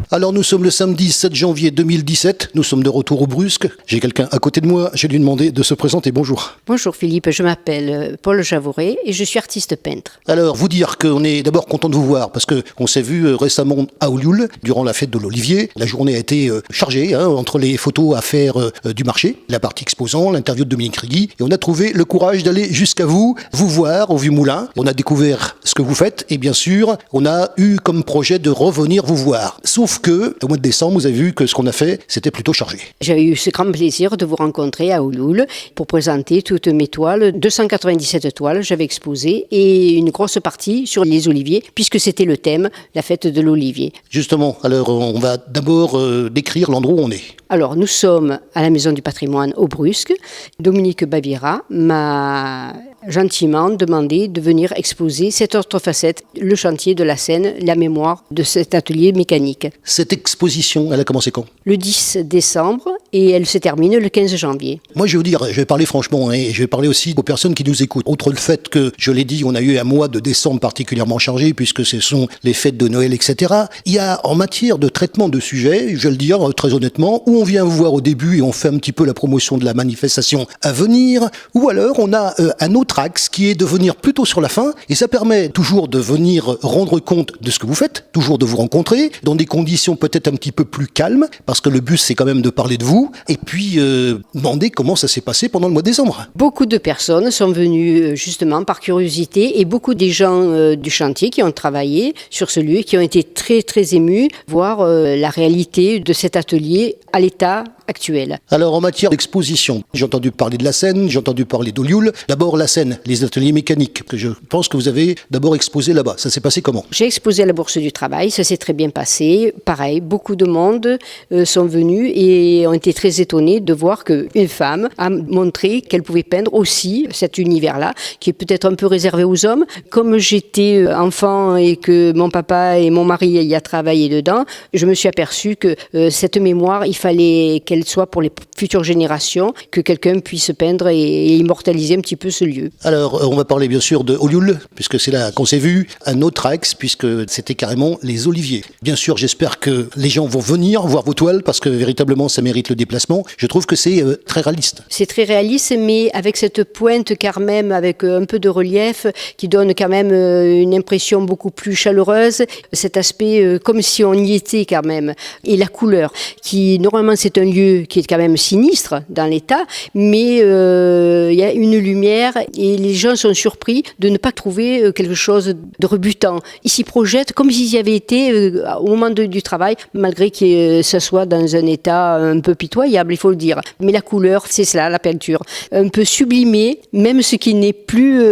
Alors nous sommes le samedi 7 janvier 2017, nous sommes de retour au Brusque. J'ai quelqu'un à côté de moi, je vais lui demander de se présenter. Bonjour. Bonjour Philippe, je m'appelle Paul Javouret et je suis artiste peintre. Alors vous dire qu'on est d'abord content de vous voir parce qu'on s'est vu récemment à Olioul durant la fête de l'Olivier. La journée a été chargée entre les photos à faire du marché, la partie exposant, l'interview de Dominique Rigui. Et on a trouvé le courage d'aller jusqu'à vous voir au Vieux-Moulin. On a découvert ce que vous faites et bien sûr, on a eu comme projet de revenir vous voir. Sauf que, au mois de décembre, vous avez vu que ce qu'on a fait, c'était plutôt chargé. J'ai eu ce grand plaisir de vous rencontrer à Olioul pour présenter toutes mes toiles. 297 toiles, j'avais exposé et une grosse partie sur les oliviers, puisque c'était le thème, la fête de l'olivier. Justement, alors on va d'abord décrire l'endroit où on est. Alors, nous sommes à la Maison du Patrimoine au Brusque. Dominique Baviera m'a gentiment demandé de venir exposer cette autre facette, le chantier de la Seine, la mémoire de cet atelier mécanique. Cette exposition, elle a commencé quand ? Le 10 décembre et elle se termine le 15 janvier. Moi, je vais vous dire, je vais parler franchement et je vais parler aussi aux personnes qui nous écoutent. Outre le fait que, je l'ai dit, on a eu un mois de décembre particulièrement chargé puisque ce sont les fêtes de Noël, etc. Il y a en matière de traitement de sujets, je vais le dire très honnêtement, où on vient vous voir au début et on fait un petit peu la promotion de la manifestation à venir, ou alors on a un autre axe qui est de venir plutôt sur la fin et ça permet toujours de venir rendre compte de ce que vous faites, toujours de vous rencontrer dans des conditions peut-être un petit peu plus calmes parce que le but c'est quand même de parler de vous et puis demander comment ça s'est passé pendant le mois de décembre. Beaucoup de personnes sont venues justement par curiosité et beaucoup des gens du chantier qui ont travaillé sur ce lieu qui ont été très très émus voir la réalité de cet atelier à l'état actuel. Alors en matière d'exposition, j'ai entendu parler de la Seine, j'ai entendu parler d'Olioul. D'abord la Seine, les ateliers mécaniques, que je pense que vous avez d'abord exposé là-bas. Ça s'est passé comment ? J'ai exposé à la Bourse du Travail, ça s'est très bien passé. Pareil, beaucoup de monde sont venus et ont été très étonnés de voir qu'une femme a montré qu'elle pouvait peindre aussi cet univers-là, qui est peut-être un peu réservé aux hommes. Comme j'étais enfant et que mon papa et mon mari y a travaillé dedans, je me suis aperçue que cette mémoire, il fallait qu'elle soit pour les futures générations, que quelqu'un puisse peindre et immortaliser un petit peu ce lieu. Alors, on va parler bien sûr de Olioul, puisque c'est là qu'on s'est vu, un autre axe, puisque c'était carrément les oliviers. Bien sûr, j'espère que les gens vont venir voir vos toiles, parce que véritablement, ça mérite le déplacement. Je trouve que c'est très réaliste. C'est très réaliste, mais avec cette pointe quand même, avec un peu de relief, qui donne quand même une impression beaucoup plus chaleureuse, cet aspect comme si on y était quand même. Et la couleur, qui normalement c'est un lieu qui est quand même sinistre dans l'état, mais il y a une lumière et les gens sont surpris de ne pas trouver quelque chose de rebutant. Ils s'y projettent comme s'ils y avaient été au moment du travail, malgré que ça soit dans un état un peu pitoyable, il faut le dire. Mais la couleur, c'est cela, la peinture. Un peu sublimée, même ce qui n'est plus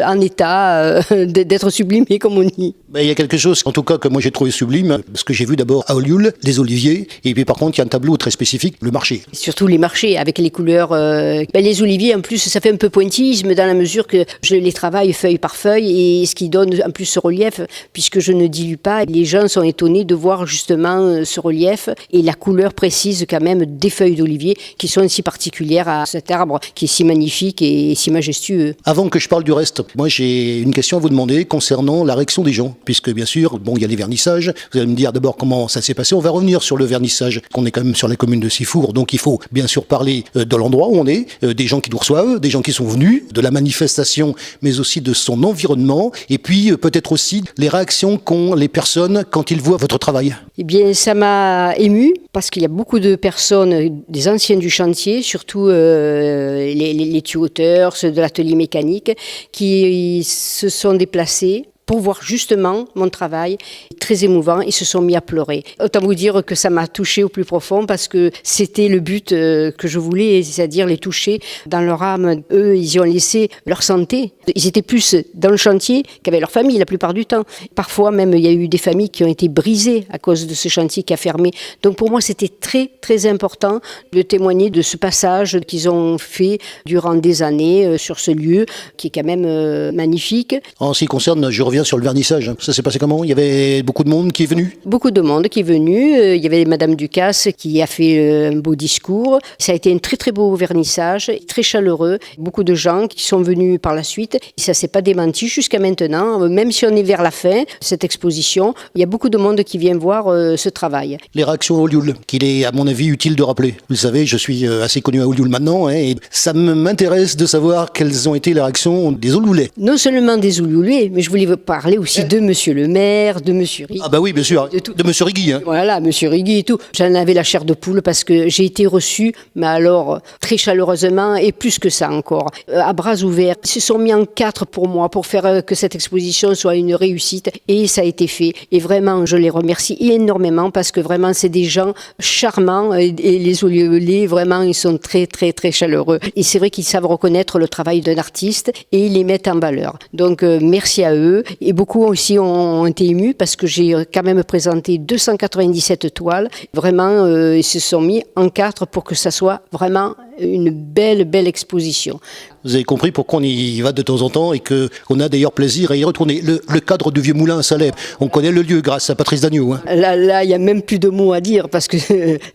en état d'être sublimé, comme on dit. Il y a quelque chose, en tout cas, que moi j'ai trouvé sublime, parce que j'ai vu d'abord à Olioul les oliviers, et puis par contre, il y a un tableau très spécifique, le marché. Surtout les marchés, avec les couleurs. Les oliviers, en plus, ça fait un peu pointillisme dans la mesure que je les travaille feuille par feuille, et ce qui donne en plus ce relief, puisque je ne dilue pas. Les gens sont étonnés de voir justement ce relief, et la couleur précise quand même des feuilles d'olivier, qui sont si particulières à cet arbre, qui est si magnifique et si majestueux. Avant que je parle du reste, moi j'ai une question à vous demander concernant la réaction des gens. Puisque bien sûr, il y a les vernissages. Vous allez me dire d'abord comment ça s'est passé. On va revenir sur le vernissage, qu'on est quand même sur la commune de Sifour. Donc il faut bien sûr parler de l'endroit où on est, des gens qui nous reçoivent, des gens qui sont venus, de la manifestation, mais aussi de son environnement. Et puis peut-être aussi les réactions qu'ont les personnes quand ils voient votre travail. Eh bien, ça m'a ému parce qu'il y a beaucoup de personnes, des anciens du chantier, surtout les tuyauteur, ceux de l'atelier mécanique, qui se sont déplacés pour voir justement mon travail, très émouvant, ils se sont mis à pleurer. Autant vous dire que ça m'a touchée au plus profond parce que c'était le but que je voulais, c'est-à-dire les toucher dans leur âme. Eux, ils y ont laissé leur santé. Ils étaient plus dans le chantier qu'avec leur famille la plupart du temps. Parfois même, il y a eu des familles qui ont été brisées à cause de ce chantier qui a fermé. Donc pour moi, c'était très très important de témoigner de ce passage qu'ils ont fait durant des années sur ce lieu qui est quand même magnifique. En ce qui concerne, je reviens reviens sur le vernissage. Ça s'est passé comment? Il y avait beaucoup de monde qui est venu? Beaucoup de monde qui est venu. Il y avait Madame Ducasse qui a fait un beau discours. Ça a été un très très beau vernissage, très chaleureux. Beaucoup de gens qui sont venus par la suite. Et ça s'est pas démenti jusqu'à maintenant. Même si on est vers la fin, cette exposition, il y a beaucoup de monde qui vient voir ce travail. Les réactions à Olioul, qu'il est à mon avis utile de rappeler. Vous le savez, je suis assez connu à Olioul maintenant, et ça m'intéresse de savoir quelles ont été les réactions des Olioulais. Non seulement des Olioulais, mais je voulais vous parler aussi de Monsieur le maire, de Monsieur Rigui. Ah bah oui, bien sûr, de Monsieur Rigui. Voilà, Monsieur Rigui et tout. J'en avais la chair de poule parce que j'ai été reçue, mais alors très chaleureusement et plus que ça encore. À bras ouverts, ils se sont mis en quatre pour moi, pour faire que cette exposition soit une réussite, et ça a été fait. Et vraiment, je les remercie énormément parce que vraiment, c'est des gens charmants, et les Olioulais, vraiment, ils sont très, très, très chaleureux. Et c'est vrai qu'ils savent reconnaître le travail d'un artiste et ils les mettent en valeur. Donc, merci à eux. Et beaucoup aussi ont été émus parce que j'ai quand même présenté 297 toiles. Vraiment, ils se sont mis en quatre pour que ça soit vraiment une belle, belle exposition. Vous avez compris pourquoi on y va de temps en temps et qu'on a d'ailleurs plaisir à y retourner. Le cadre du Vieux Moulin à Salers, on connaît le lieu grâce à Patrice Dagneau. Là, il n'y a même plus de mots à dire parce que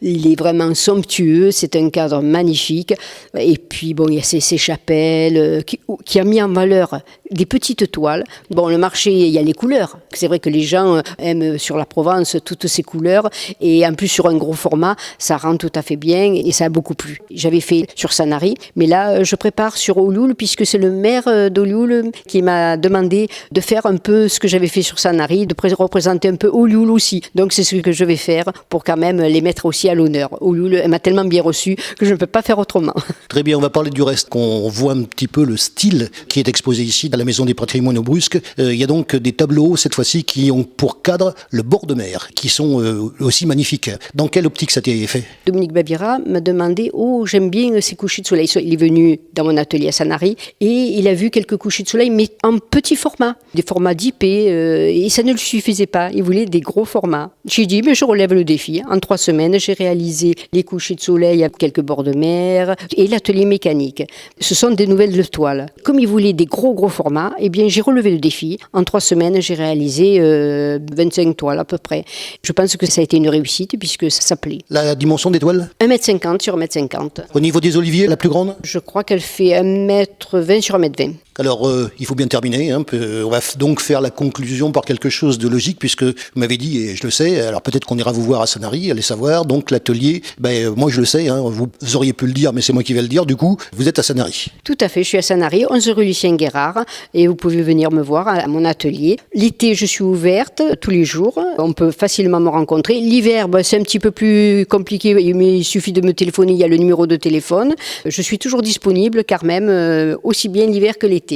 il est vraiment somptueux, c'est un cadre magnifique. Et puis, bon, il y a ces chapelles qui a mis en valeur des petites toiles. Bon, le marché, il y a les couleurs. C'est vrai que les gens aiment sur la Provence toutes ces couleurs. Et en plus, sur un gros format, ça rend tout à fait bien et ça a beaucoup plu. J'avais fait sur Sanary, mais là, je prépare sur Olioul puisque c'est le maire d'Olioul qui m'a demandé de faire un peu ce que j'avais fait sur Sanary, de représenter un peu Olioul aussi. Donc, c'est ce que je vais faire pour quand même les mettre aussi à l'honneur. Olioul, elle m'a tellement bien reçu que je ne peux pas faire autrement. Très bien, on va parler du reste, qu'on voit un petit peu le style qui est exposé ici à la Maison des Patrimoines au Brusque. Il y a donc des tableaux, cette fois-ci, qui ont pour cadre le bord de mer, qui sont aussi magnifiques. Dans quelle optique ça a été fait? Dominique Babira m'a demandé « Oh, j'aime bien ces couchers de soleil ». Il est venu dans mon atelier à Sanary et il a vu quelques couchers de soleil, mais en petit format, des formats 10p, et ça ne lui suffisait pas. Il voulait des gros formats. J'ai dit « Je relève le défi ». En 3 semaines, j'ai réalisé les couchers de soleil à quelques bords de mer et l'atelier mécanique. Ce sont des nouvelles toiles. Comme il voulait des gros formats, eh bien, j'ai relevé le défi. En 3 semaines, j'ai réalisé 25 toiles à peu près. Je pense que ça a été une réussite puisque ça s'appelait. La dimension des toiles? 1,50 m sur 1,50 m. Au niveau des oliviers, la plus grande? Je crois qu'elle fait 1,20 m sur 1,20 m. Alors, il faut bien terminer. On va donc faire la conclusion par quelque chose de logique, puisque vous m'avez dit, et je le sais, alors peut-être qu'on ira vous voir à Sanary, allez savoir, donc l'atelier, moi je le sais, vous auriez pu le dire, mais c'est moi qui vais le dire, du coup, vous êtes à Sanary. Tout à fait, je suis à Sanary, 11 rue Lucien Guérard, et vous pouvez venir me voir à mon atelier. L'été, je suis ouverte tous les jours, on peut facilement me rencontrer. L'hiver, c'est un petit peu plus compliqué, mais il suffit de me téléphoner, il y a le numéro de téléphone. Je suis toujours disponible, car même, aussi bien l'hiver que l'été.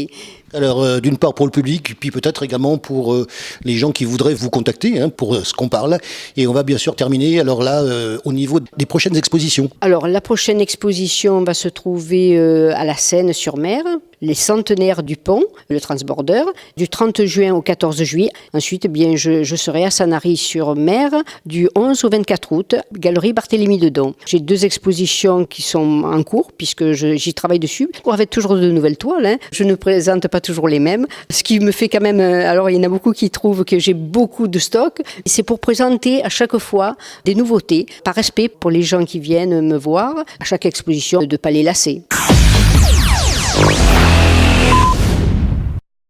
Alors, d'une part pour le public, puis peut-être également pour les gens qui voudraient vous contacter pour ce qu'on parle. Et on va bien sûr terminer, alors là, au niveau des prochaines expositions. Alors, la prochaine exposition va se trouver à la Seine-sur-Mer, les centenaires du pont, le transborder, du 30 juin au 14 juillet. Ensuite, je serai à Sanary-sur-Mer du 11 au 24 août, galerie Barthélemy Dedon. J'ai 2 expositions qui sont en cours, puisque j'y travaille dessus. On va toujours de nouvelles toiles. Je ne présente pas toujours les mêmes. Ce qui me fait quand même... Alors, il y en a beaucoup qui trouvent que j'ai beaucoup de stock. C'est pour présenter à chaque fois des nouveautés, par respect pour les gens qui viennent me voir, à chaque exposition, de ne pas les lasser.